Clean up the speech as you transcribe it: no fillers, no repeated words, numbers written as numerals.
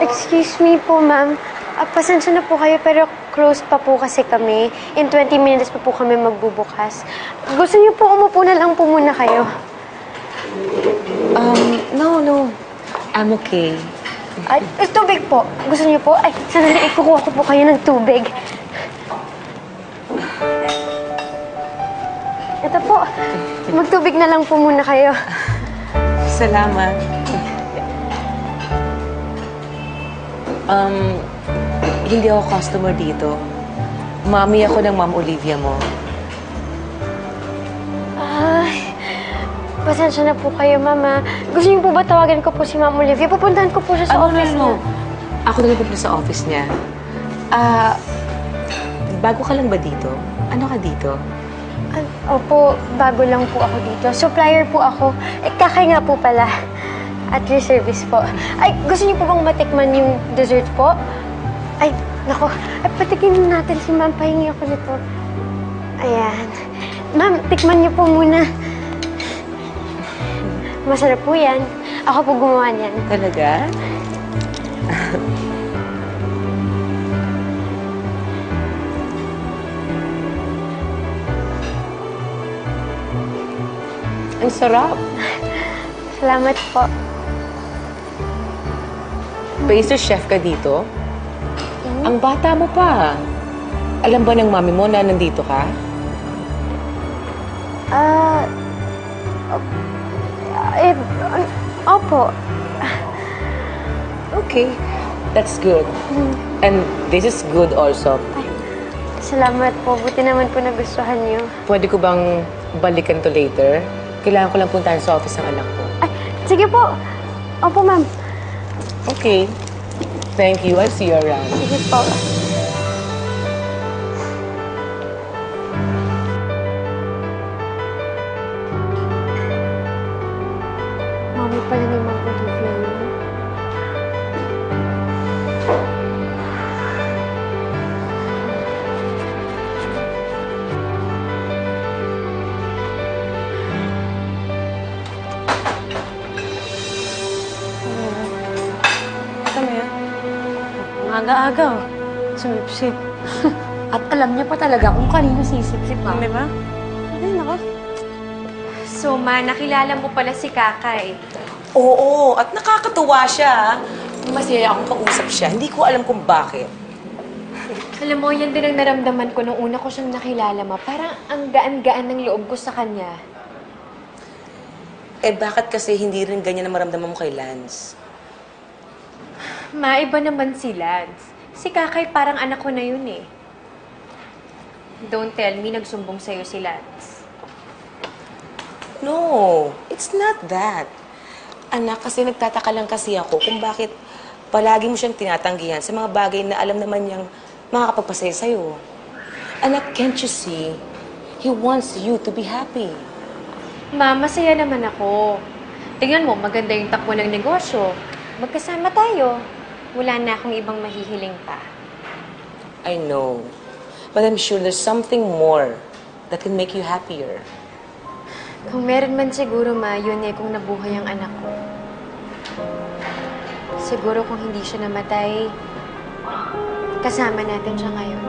Excuse me po, ma'am. Pasensya na po kayo, pero closed pa po kasi kami. In 20 minutes pa po kami magbubukas. Gusto niyo po umupo na lang po muna kayo? No. I'm okay. Ay, tubig po. Gusto niyo po? Ay, sandali, ikukuha ko po kayo ng tubig. Ito po. Magtubig na lang po muna kayo. Salamat. Hindi ako customer dito. Mami ako ng Ma'am Olivia mo. Ay, pasensya na po kayo, mama. Gusto niyo po ba tawagan ko po si Ma'am Olivia? Pupuntahan ko po siya sa office niya. Ako na lang pupunta sa office niya. Bago ka lang ba dito? Ano ka dito? Opo, bago lang po ako dito. Supplier po ako. Kakay nga po pala. At your service po. Ay, gusto niyo po bang matikman yung dessert po? Ay, nako. Ay, patikin natin si ma'am. Pahingi ako nito. Ayan. Ma'am, tikman niyo po muna. Masarap po yan. Ako po gumawa niyan. Talaga? Ang sarap. Salamat po. Pastry chef ka dito? Ang bata mo pa. Alam ba ng mami mo na nandito ka? Opo. Okay. That's good. And this is good also. Ay, salamat po. Buti naman po nagustuhan niyo. Pwede ko bang balikan to later? Kailangan ko lang puntahan sa office ng anak ko. Ay, sige po. Opo, ma'am. Okay. Thank you. I'll see you around. Sige po. Mami pala ni Ma'am Olivia yun. Aga-aga, oh. Sumipsip. At alam niya pa talaga kung kanino sisip-sip ha. Di ba? Ay, nako. So, Ma, nakilala mo pala si Kakay. Oo, at nakakatuwa siya. Masaya akong kausap siya. Hindi ko alam kung bakit. Alam mo, yan din ang naramdaman ko nung una ko siyang nakilala, Ma. Parang ang gaan-gaan ng loob ko sa kanya. Eh, bakit kasi hindi rin ganyan ang maramdaman mo kay Lance? Ma, iba naman si Lance. Si Kakay parang anak ko na yun eh. Don't tell me nagsumbong sa'yo si Lance. No, it's not that. Anak, kasi nagtataka lang kasi ako kung bakit palagi mo siyang tinatanggihan sa mga bagay na alam naman niyang makakapagpasaya sa'yo. Anak, can't you see? He wants you to be happy. Ma, masaya naman ako. Tingnan mo, maganda yung takbo ng negosyo. Magkasama tayo. Wala na akong ibang mahihiling pa. I know. But I'm sure there's something more that can make you happier. Kung meron man siguro, Ma, yun eh kung nabuhay ang anak ko. Siguro kung hindi siya namatay, kasama natin siya ngayon.